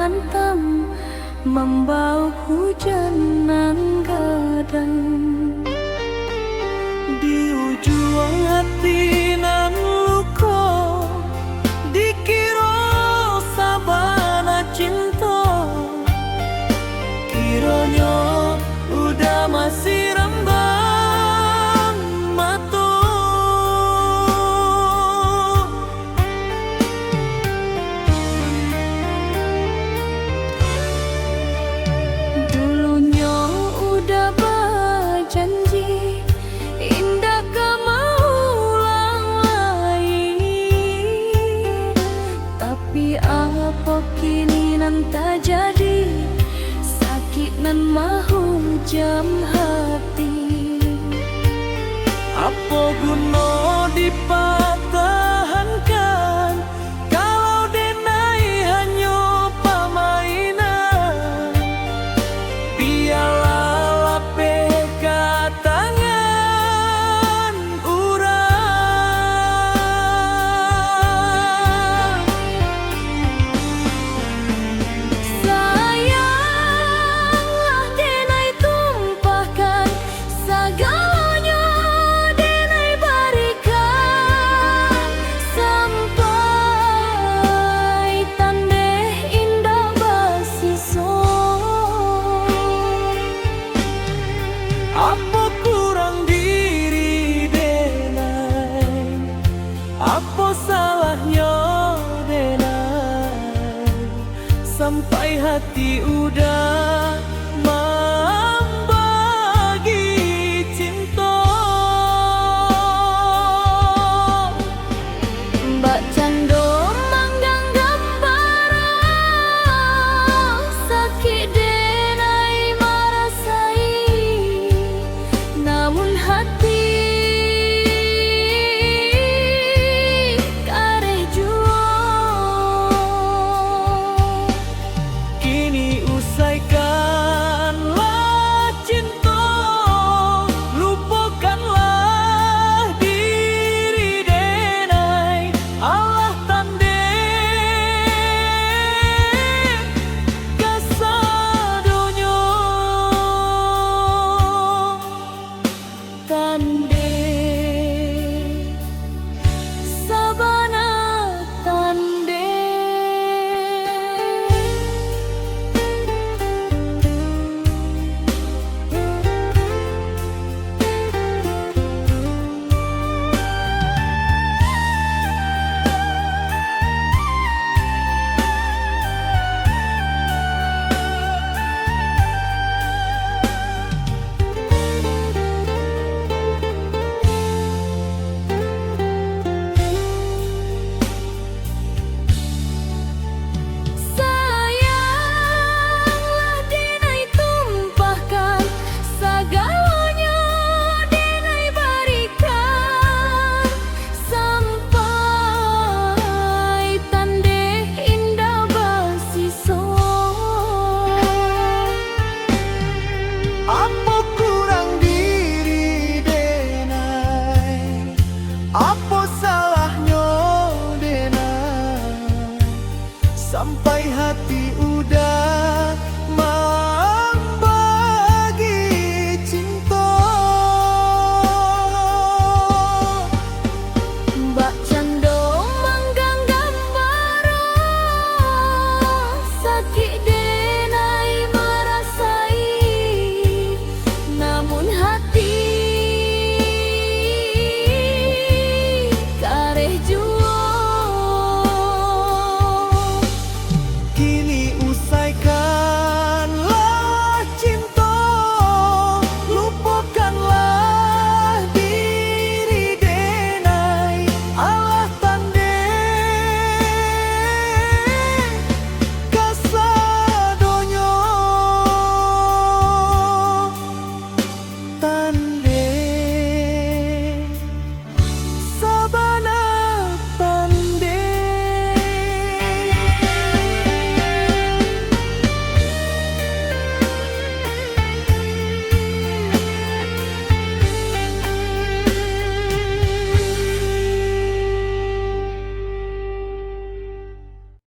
hantam membau hujan nan gadang. Di ujung hati nan luko dikira sabana cinta, kiranya udah masih rembang mata. Dulunya udah berjanji indah mau ulang lagi, tapi apa kini nan tak jadi, sakit nan mahu jam hati. Apa guna dipertahankan kalau denai hanya permainan? Biarlah lapik tangan urang. Sayanglah denai tumpahkan segalanya, denai berikan sampai tandeh indah bersisa. Apa kurang diri denai? Apa salahnya denai? Sampai hati udah